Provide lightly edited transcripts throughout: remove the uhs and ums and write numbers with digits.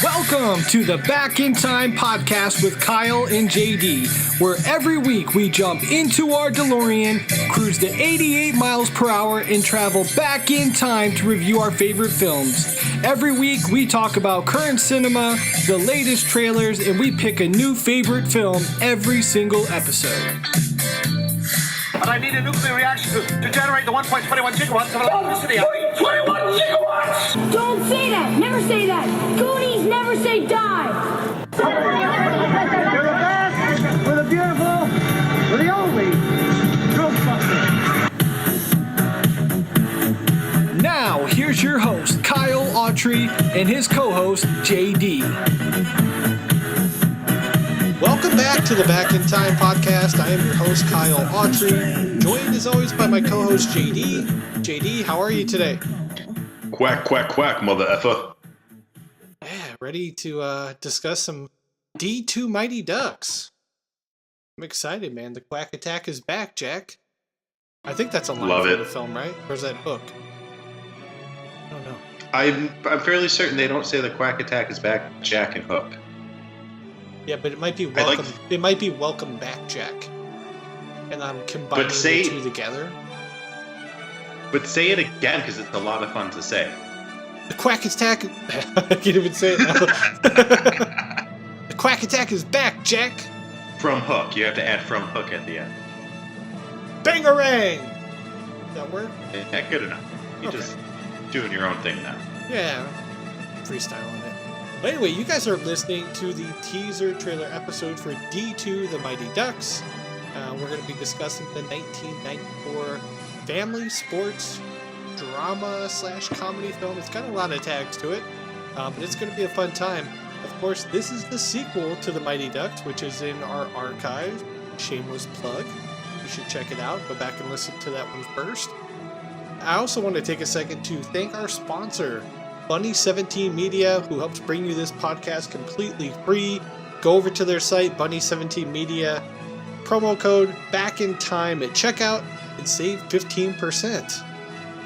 Welcome to the Back in Time podcast with Kyle and JD, where every week we jump into our DeLorean, cruise to 88 miles per hour, and travel back in time to review our favorite films. Every week we talk about current cinema, the latest trailers, and we pick a new favorite film every single episode. But I need a nuclear reaction to generate the 1.21 gigawatts of electricity. 1.21 gigawatts! Don't say that! Never say that! Goonies never say die! We're the best, we're the beautiful, we're the only Ghostbusters. Now, here's your host, Kyle Autry, and his co-host, JD. Welcome back to the Back in Time podcast. I am your host, Kyle Autry, joined as always by my co-host, JD. JD, how are you today? Quack, quack, quack, mother effer. Yeah, ready to discuss some D2 Mighty Ducks. I'm excited, man. The Quack Attack is back, Jack. I think that's a line from the film, right? Or is that Hook? I don't know. I'm fairly certain they don't say the Quack Attack is back, Jack and Hook. Yeah, but it might be welcome. It might be Welcome Back, Jack. And I'm combining the two together. But say it again, because it's a lot of fun to say. The Quack Attack. I can't even say it now. The Quack Attack is back, Jack. From Hook. You have to add from Hook at the end. Bangarang. Does that work? Yeah, good enough. You're just doing your own thing now. Yeah, freestyling it. But anyway, you guys are listening to the teaser trailer episode for D2 The Mighty Ducks. We're going to be discussing the 1994 family sports drama / comedy film. It's got a lot of tags to it, but it's going to be a fun time. Of course, this is the sequel to The Mighty Ducks, which is in our archive. Shameless plug. You should check it out. Go back and listen to that one first. I also want to take a second to thank our sponsor, Bunny 17 Media, who helps bring you this podcast completely free. Go over to their site, Bunny 17 Media, promo code Back in Time at checkout, and save 15%.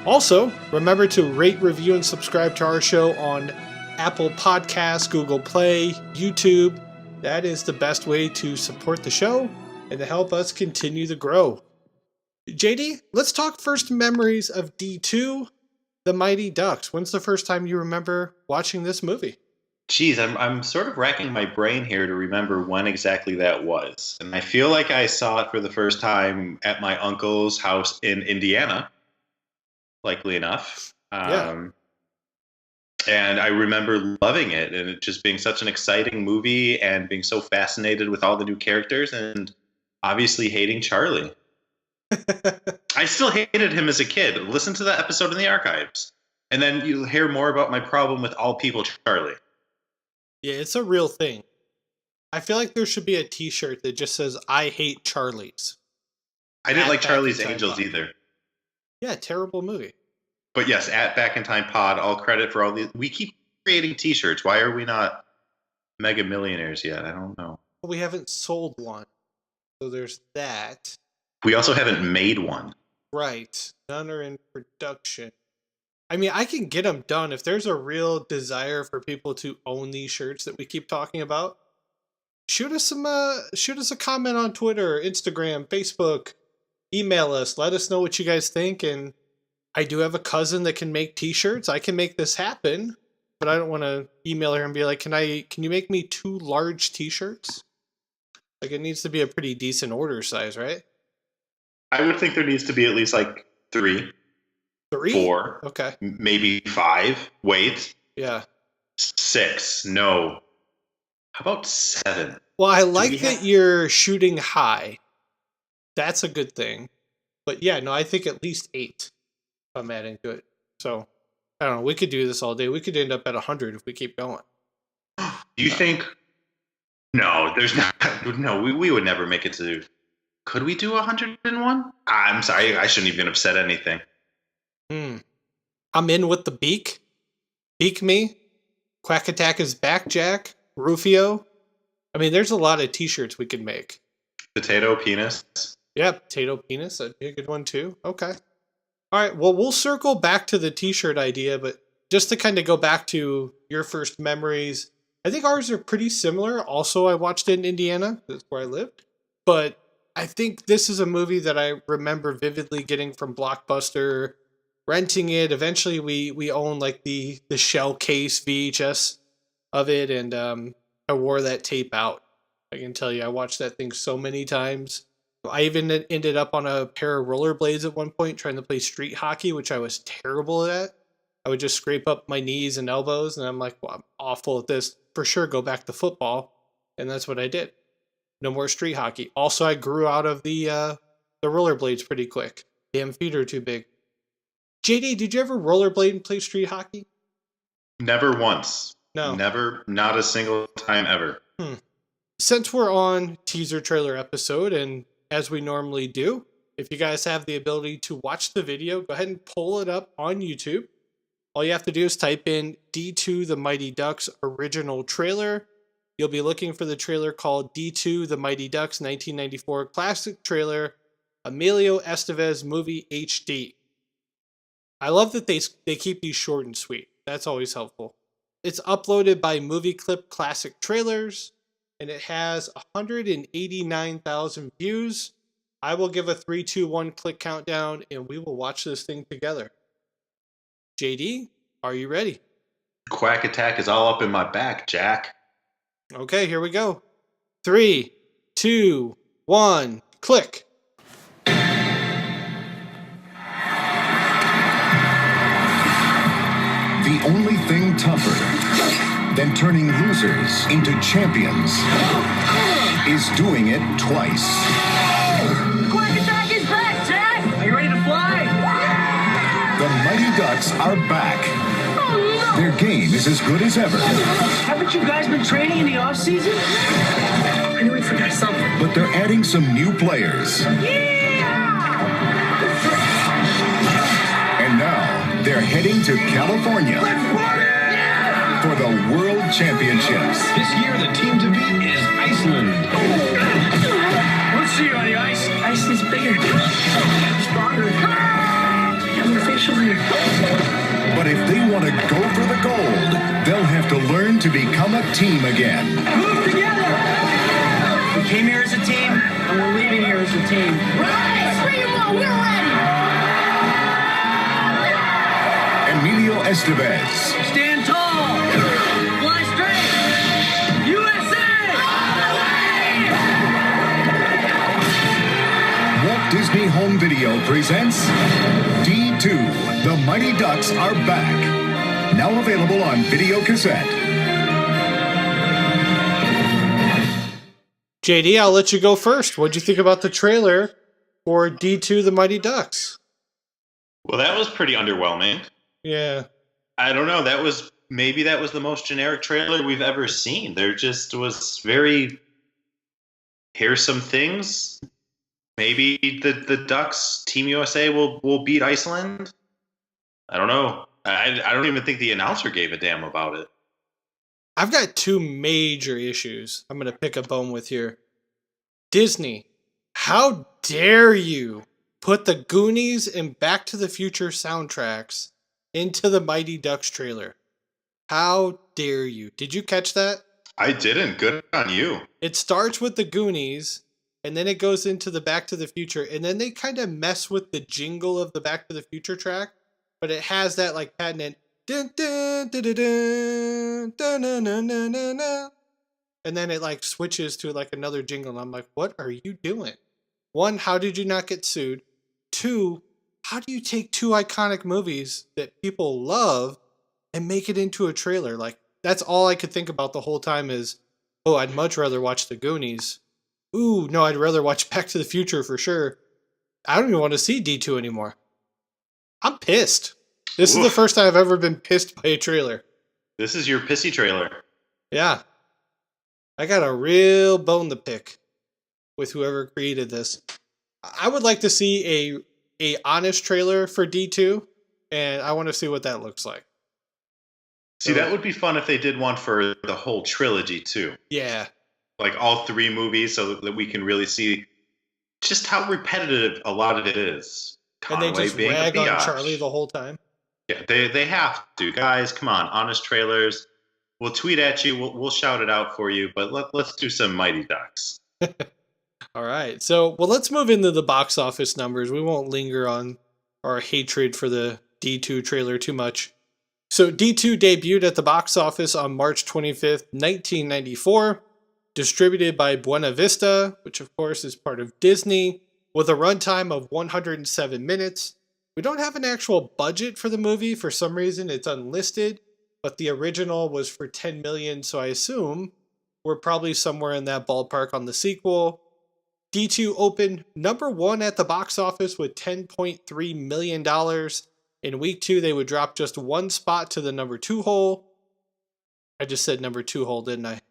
Also, remember to rate, review, and subscribe to our show on Apple Podcasts, Google Play, YouTube. That is the best way to support the show and to help us continue to grow. JD, let's talk first memories of D2. The Mighty Ducks. When's the first time you remember watching this movie? Geez, I'm sort of racking my brain here to remember when exactly that was. And I feel like I saw it for the first time at my uncle's house in Indiana, likely enough. And I remember loving it and it just being such an exciting movie and being so fascinated with all the new characters and obviously hating Charlie. I still hated him as a kid. Listen to that episode in the archives. And then you'll hear more about my problem with all people Charlie. Yeah, it's a real thing. I feel like there should be a t-shirt that just says, I hate Charlie's. I didn't like Charlie's Angels either. Yeah, terrible movie. But yes, at Back in Time Pod, all credit for all these. We keep creating t-shirts. Why are we not mega millionaires yet? I don't know. We haven't sold one. So there's that. We also haven't made one. Right. None are in production. I mean, I can get them done. If there's a real desire for people to own these shirts that we keep talking about, shoot us a comment on Twitter, Instagram, Facebook, email us. Let us know what you guys think. And I do have a cousin that can make t-shirts. I can make this happen, but I don't want to email her and be like, can you make me 2 large t-shirts? Like, it needs to be a pretty decent order size, right? I would think there needs to be at least like 3. 3? 4. Okay. Maybe 5. Wait. Yeah. 6. No. How about 7? Well, I like that you're shooting high. That's a good thing. But yeah, no, I think at least 8 if I'm adding to it. So, I don't know. We could do this all day. We could end up at 100 if we keep going. Do you think... No, there's not... No, we would never make it to... Could we do 101? I'm sorry, I shouldn't even have said anything. I'm in with the beak. Beak me. Quack Attack is back, Jack. Rufio. I mean, there's a lot of t-shirts we could make. Potato penis. Yeah, potato penis. That'd be a good one too. Okay. All right. Well, we'll circle back to the t-shirt idea, but just to kind of go back to your first memories I think ours are pretty similar. Also, I watched it in Indiana. That's where I lived. But I think this is a movie that I remember vividly getting from Blockbuster, renting it. Eventually, we owned like the shell case VHS of it, and I wore that tape out. I can tell you, I watched that thing so many times. I even ended up on a pair of rollerblades at one point trying to play street hockey, which I was terrible at. I would just scrape up my knees and elbows, and I'm like, well, I'm awful at this. For sure, go back to football. And that's what I did. No more street hockey. Also, I grew out of the rollerblades pretty quick. Damn feet are too big. JD, did you ever rollerblade and play street hockey? Never once. No. Never, not a single time ever. Since we're on teaser trailer episode, and as we normally do, if you guys have the ability to watch the video, go ahead and pull it up on YouTube. All you have to do is type in D2 The Mighty Ducks original trailer. You'll be looking for the trailer called D2 The Mighty Ducks 1994 classic trailer, Emilio Estevez movie HD. I love that they keep these short and sweet. That's always helpful. It's uploaded by Movie Clip Classic Trailers, and it has 189,000 views. I will give a 3, 2, 1 click countdown, and we will watch this thing together. JD, are you ready? Quack Attack is all up in my back, Jack. Okay, here we go. 3, 2, 1, click. The only thing tougher than turning losers into champions is doing it twice. Quack Attack is back, Jack! Are you ready to fly? The Mighty Ducks are back. Oh, no! Their game is as good as ever, Haven't you guys been training in the off-season? I knew we forgot something. but they're adding some new players. And now they're heading to California for the World Championships. This year, the team to beat is Iceland. Let's see you on the ice. Ice is bigger, stronger, and more facial hair. But if they want to go for the gold, they'll have to learn to become a team again. Move together! We came here as a team, and we're leaving here as a team. Right! Bring 'em on, we're ready! Emilio Estevez, Stand tall! Fly straight! USA! Walt Disney Home Video presents D2, The Mighty Ducks Are Back. Now available on video cassette. JD, I'll let you go first. What'd you think about the trailer for D2 The Mighty Ducks? Well, that was pretty underwhelming. Yeah. I don't know. That was the most generic trailer we've ever seen. There just was very, here's some things. Maybe the Ducks, Team USA will beat Iceland. I don't know. I don't even think the announcer gave a damn about it. I've got two major issues I'm going to pick a bone with here. Disney, how dare you put the Goonies and Back to the Future soundtracks into the Mighty Ducks trailer? How dare you? Did you catch that? I didn't. Good on you. It starts with the Goonies, and then it goes into the Back to the Future, and then they kind of mess with the jingle of the Back to the Future track, but it has that like patented dun dun dun dun dun dun dun dun dun dun dun, and then it like switches to like another jingle, and I'm like, what are you doing? One, how did you not get sued? Two, how do you take two iconic movies that people love and make it into a trailer? Like, that's all I could think about the whole time is, oh, I'd much rather watch the Goonies. Ooh, no, I'd rather watch Back to the Future for sure. I don't even want to see D2 anymore. I'm pissed. This is the first time I've ever been pissed by a trailer. This is your pissy trailer. Yeah. I got a real bone to pick with whoever created this. I would like to see a honest trailer for D2, and I want to see what that looks like. See, that would be fun if they did one for the whole trilogy, too. Yeah. Like all three movies so that we can really see just how repetitive a lot of it is. And they Conway just being a rag on biatch. Charlie the whole time. Yeah, they have to. Guys, come on. Honest trailers. We'll tweet at you. We'll shout it out for you. But let's do some Mighty Ducks. All right. So, well, let's move into the box office numbers. We won't linger on our hatred for the D2 trailer too much. So, D2 debuted at the box office on March 25th, 1994, distributed by Buena Vista, which of course is part of Disney, with a runtime of 107 minutes. We don't have an actual budget for the movie. For some reason, it's unlisted, but the original was for $10 million, so I assume we're probably somewhere in that ballpark on the sequel. D2 opened number 1 at the box office with $10.3 million. In week 2, they would drop just 1 spot to the number 2 hole. I just said number 2 hole, didn't I?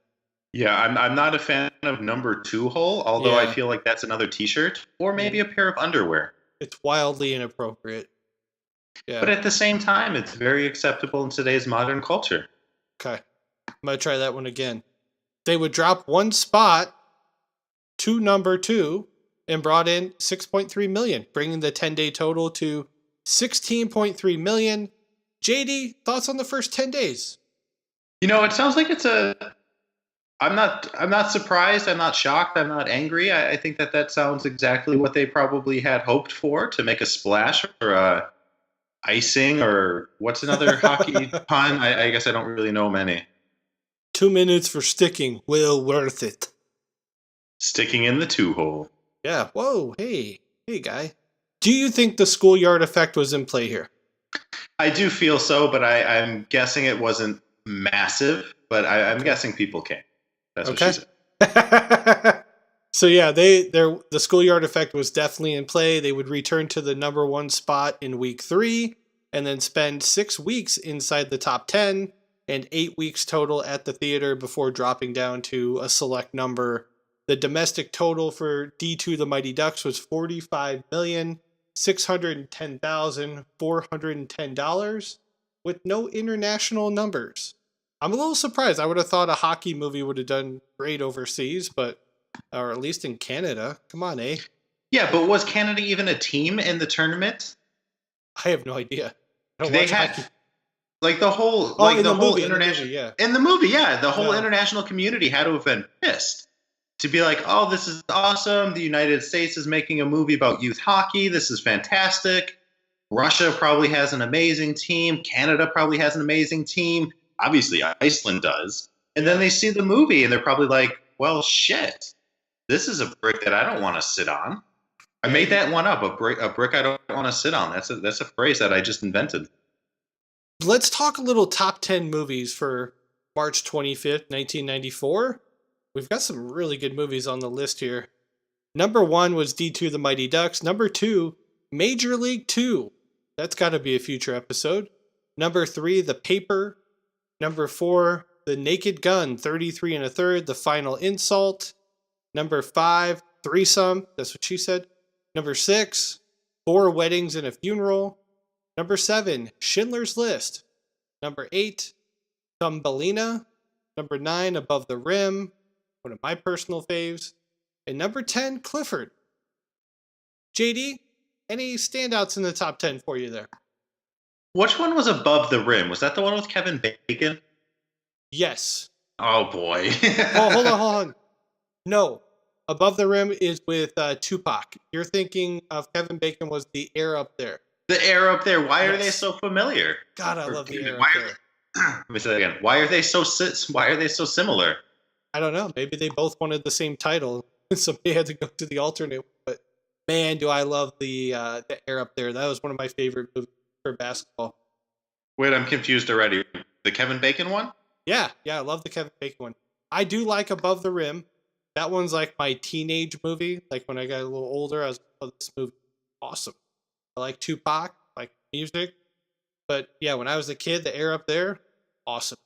Yeah, I'm not a fan of number 2 hole, although Yeah. I feel like that's another t-shirt or maybe a pair of underwear. It's wildly inappropriate. Yeah. But at the same time, it's very acceptable in today's modern culture. Okay. I'm going to try that one again. They would drop 1 spot to number 2 and brought in $6.3 million, bringing the 10-day total to $16.3 million. JD, thoughts on the first 10 days? You know, it sounds like it's a... I'm not surprised. I'm not shocked. I'm not angry. I think that sounds exactly what they probably had hoped for, to make a splash or icing, or what's another hockey pun? I guess I don't really know many. 2 minutes for sticking. Well worth it. Sticking in the 2 hole. Yeah. Whoa. Hey, guy. Do you think the schoolyard effect was in play here? I do feel so, but I'm guessing it wasn't massive, but I'm guessing people came. That's what she said. So yeah, the schoolyard effect was definitely in play. They would return to the number 1 spot in week 3 and then spend 6 weeks inside the top 10 and 8 weeks total at the theater before dropping down to a select number. The domestic total for D2 The Mighty Ducks was $45,610,410 with no international numbers. I'm a little surprised. I would have thought a hockey movie would have done great overseas, but or at least in Canada. Come on, eh? Yeah, but was Canada even a team in the tournament? I have no idea. I don't They watch had hockey. like the whole in the movie, international yeah. in the movie, yeah, the whole Yeah. international community had to have been pissed to be like, "Oh, this is awesome! The United States is making a movie about youth hockey. This is fantastic." Russia probably has an amazing team. Canada probably has an amazing team. Obviously, Iceland does. And then they see the movie and they're probably like, well, shit. This is a brick that I don't want to sit on. I made that one up, a brick I don't want to sit on. That's a phrase that I just invented. Let's talk a little top 10 movies for March 25th, 1994. We've got some really good movies on the list here. Number 1 was D2 The Mighty Ducks. Number 2, Major League 2. That's got to be a future episode. Number 3, The Paper. Number 4, The Naked Gun, 33 1/3, The Final Insult. Number 5, Threesome. That's what she said. Number 6, 4 Weddings and a Funeral. Number 7, Schindler's List. Number 8, Thumbelina. Number 9, Above the Rim, one of my personal faves. And number 10, Clifford. JD, any standouts in the top 10 for you there? Which one was Above the Rim? Was that the one with Kevin Bacon? Yes. Oh, boy. Oh, hold on. No. Above the Rim is with Tupac. You're thinking of Kevin Bacon was The Air Up There. The Air Up There. Why are they Yes. so familiar? God, I love The Air Up Why There. Let me say that again. Why are they so similar? I don't know. Maybe they both wanted the same title. Somebody had to go to the alternate. But man, do I love the Air Up There. That was one of my favorite movies for basketball. Wait, I'm confused already. The Kevin Bacon one? Yeah, I love the Kevin Bacon one. I do like Above the Rim. That one's like my teenage movie. Like when I got a little older, I was like, oh, this movie is awesome. I like Tupac, I like music. But yeah, when I was a kid, The Air Up There, awesome.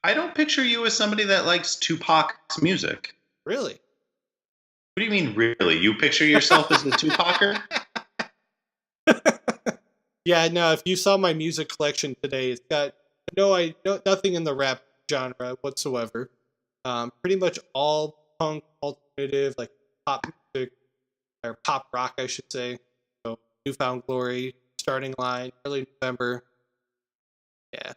I don't picture you as somebody that likes Tupac's music. Really? What do you mean, really? You picture yourself as a Tupacer? Yeah, no, if you saw my music collection today, it's got nothing in the rap genre whatsoever. Pretty much all punk, alternative, like pop music, or pop rock, I should say. So, Newfound Glory, Starting Line, Early November. Yeah.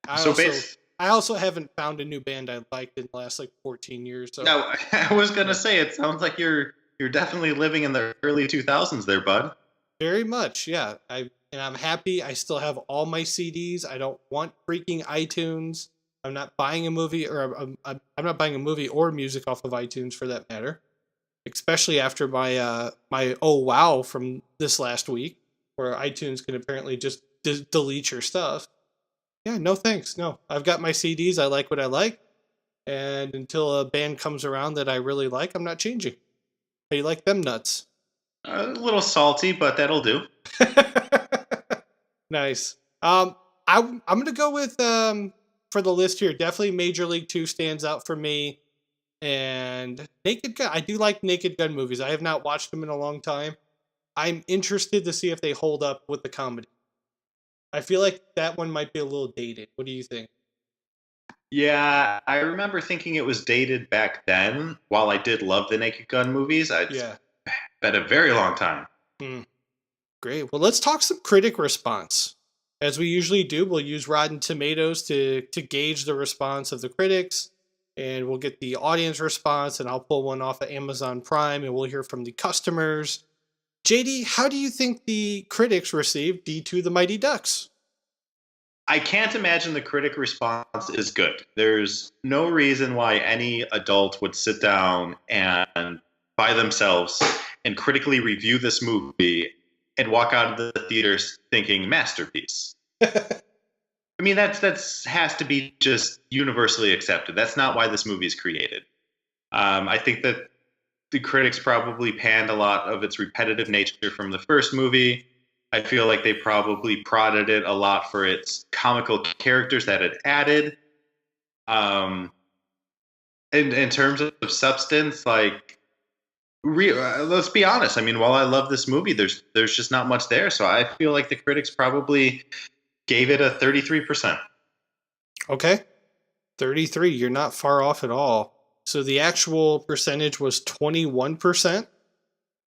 I I also haven't found a new band I liked in the last like 14 years. So No, I was gonna say it sounds like you're definitely living in the early 2000s there, bud. very much, yeah. I'm happy. I still have all my CDs. I don't want freaking iTunes. I'm not buying a movie, or I'm not buying a movie or music off of iTunes for that matter. Especially after my oh wow from this last week, where iTunes can apparently just delete your stuff. Yeah, no thanks. No, I've got my CDs. I like what I like, and until a band comes around that I really like, I'm not changing. How you like them nuts? A little salty, but that'll do. Nice. I'm gonna go with for the list here. Definitely Major League 2 stands out for me, and Naked Gun. I do like Naked Gun movies. I have not watched them in a long time. I'm interested to see if they hold up with the comedy. I feel like that one might be a little dated. What do you think? Yeah, I remember thinking it was dated back then. While I did love the Naked Gun movies, it's Yeah. been a very long time. Great. Well, let's talk some critic response. As we usually do, we'll use Rotten Tomatoes to gauge the response of the critics, and we'll get the audience response, and I'll pull one off of Amazon Prime, and we'll hear from the customers. JD, how do you think the critics received D2 The Mighty Ducks? I can't imagine the critic response is good. There's no reason why any adult would sit down and by themselves and critically review this movie and walk out of the theater thinking masterpiece. I mean, that's has to be just universally accepted. That's not why this movie is created. I think that the critics probably panned a lot of its repetitive nature from the first movie. I feel like they probably prodded it a lot for its comical characters that it added. In terms of substance, like, let's be honest. I mean, while I love this movie, there's just not much there. So I feel like the critics probably gave it a 33%. Okay. 33. You're not far off at all. So the actual percentage was 21%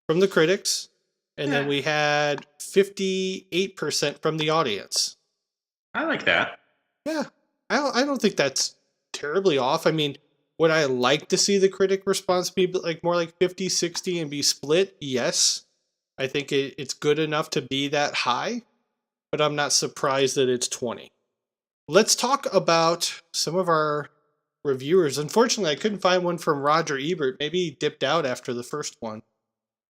from the critics. And then we had 58% from the audience. I like that. Yeah. I don't think that's terribly off. I mean, would I like to see the critic response be like more like 50-60 and be split? Yes. I think it's good enough to be that high, but I'm not surprised that it's 20. Let's talk about some of our reviewers. Unfortunately, I couldn't find one from Roger Ebert. Maybe he dipped out after the first one.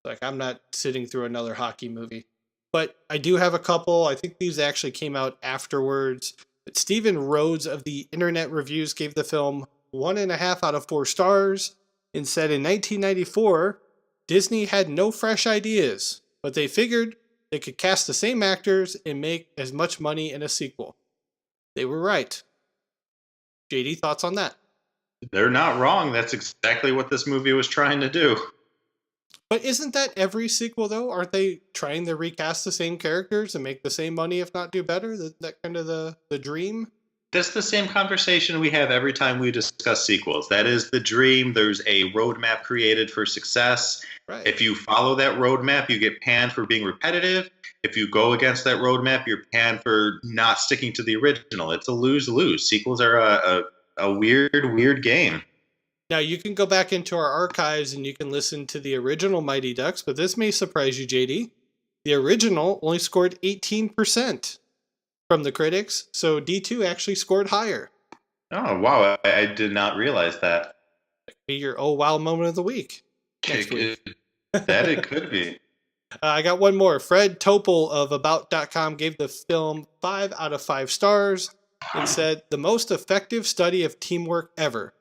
Like, I'm not sitting through another hockey movie. But I do have a couple. I think these actually came out afterwards. But Stephen Rhodes of the Internet Reviews gave the film 1.5 out of 4 stars and said in 1994, Disney had no fresh ideas, but they figured they could cast the same actors and make as much money in a sequel. They were right. JD, thoughts on that? They're not wrong. That's exactly what this movie was trying to do. But isn't that every sequel, though? Aren't they trying to recast the same characters and make the same money, if not do better? That kind of the dream? That's the same conversation we have every time we discuss sequels. That is the dream. There's a roadmap created for success. Right. If you follow that roadmap, you get panned for being repetitive. If you go against that roadmap, you're panned for not sticking to the original. It's a lose-lose. Sequels are a weird game. Now, you can go back into our archives and you can listen to the original Mighty Ducks, but this may surprise you, JD. The original only scored 18% from the critics, so D2 actually scored higher. Oh, wow. I did not realize that. That could be your oh wow moment of the week. Next week. It could be. I got one more. Fred Topol of About.com gave the film 5 out of 5 stars and said, the most effective study of teamwork ever.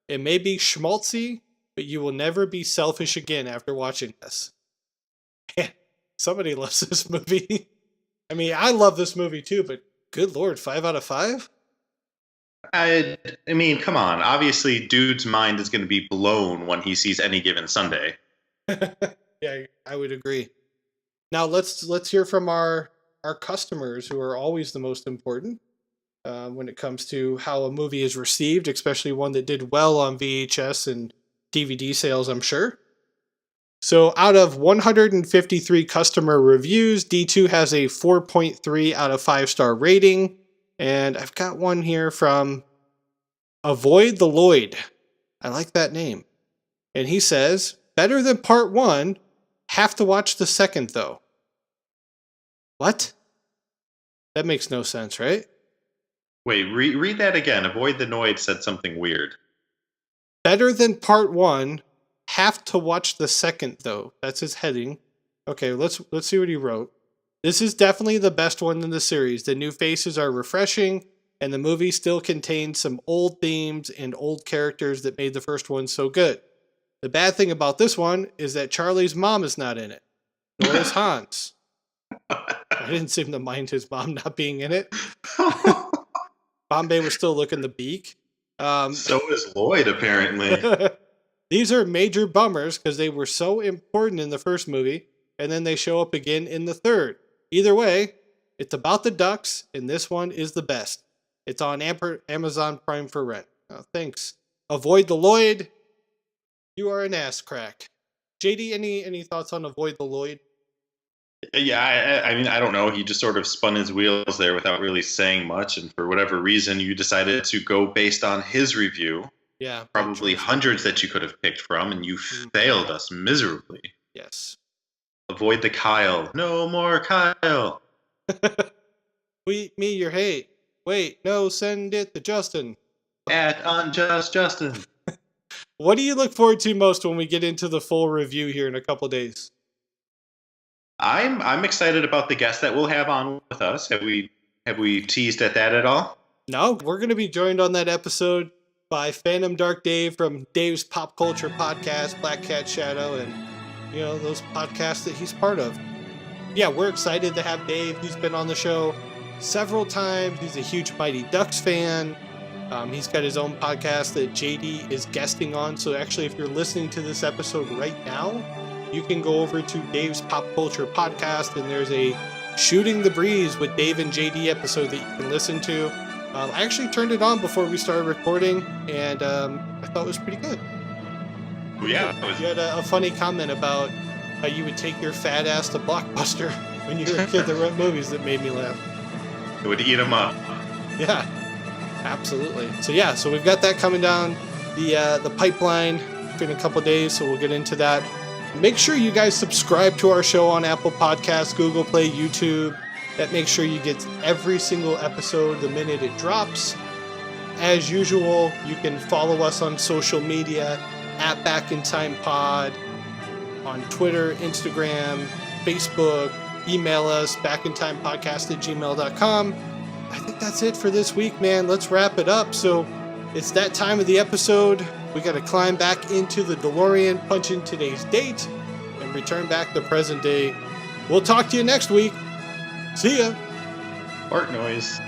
It may be schmaltzy, but you will never be selfish again after watching this. Somebody loves this movie. I mean, I love this movie too, but good Lord, 5 out of 5? I mean, come on. Obviously, dude's mind is going to be blown when he sees Any Given Sunday. Yeah, I would agree. Now let's hear from our customers, who are always the most important when it comes to how a movie is received, especially one that did well on VHS and DVD sales, I'm sure. So out of 153 customer reviews, D2 has a 4.3 out of 5 star rating. And I've got one here from Avoid the Lloyd. I like that name. And he says, better than part 1. Have to watch the second, though. What? That makes no sense, right? Wait, read that again. Avoid the Noid said something weird. Better than part 1. Have to watch the second, though. That's his heading. Okay, let's see what he wrote. This is definitely the best one in the series. The new faces are refreshing, and the movie still contains some old themes and old characters that made the first one so good. The bad thing about this one is that Charlie's mom is not in it, nor is Hans. I didn't seem to mind his mom not being in it. Bombay was still looking the beak. So is Lloyd, apparently. These are major bummers because they were so important in the first movie, and then they show up again in the third. Either way, it's about the Ducks, and this one is the best. It's on Amazon Prime for rent. Oh, thanks. Avoid the Lloyd. You are an ass crack. JD, any thoughts on Avoid the Lloyd? Yeah, I mean, I don't know. He just sort of spun his wheels there without really saying much, and for whatever reason, you decided to go based on his review. Yeah. Probably hundreds that you could have picked from, and you failed us miserably. Yes. Avoid the Kyle. No more Kyle. Tweet me your hate. Wait, no, send it to Justin. At Unjust Justin. What do you look forward to most when we get into the full review here in a couple days? I'm excited about the guest that we'll have on with us. Have we teased at that at all? No, we're going to be joined on that episode by Phantom Dark Dave from Dave's Pop Culture Podcast, Black Cat Shadow, and those podcasts that he's part of. Yeah, we're excited to have Dave. He's been on the show several times. He's a huge Mighty Ducks fan. He's got his own podcast that JD is guesting on. So actually, if you're listening to this episode right now, you can go over to Dave's Pop Culture Podcast, and there's a Shooting the Breeze with Dave and JD episode that you can listen to. I actually turned it on before we started recording, and I thought it was pretty good. Well, yeah. You had a funny comment about how you would take your fat ass to Blockbuster when you were a kid to rent movies that made me laugh. It would eat them up. Yeah, absolutely. So we've got that coming down the pipeline in a couple days, so we'll get into that. Make sure you guys subscribe to our show on Apple Podcasts, Google Play, YouTube. That makes sure you get every single episode the minute it drops. As usual, you can follow us on social media at Back in Time Pod, on Twitter, Instagram, Facebook. Email us, backintimepodcast@gmail.com. I think that's it for this week, man. Let's wrap it up. So it's that time of the episode. We got to climb back into the DeLorean, punch in today's date, and return back to present day. We'll talk to you next week. See ya. Fart noise.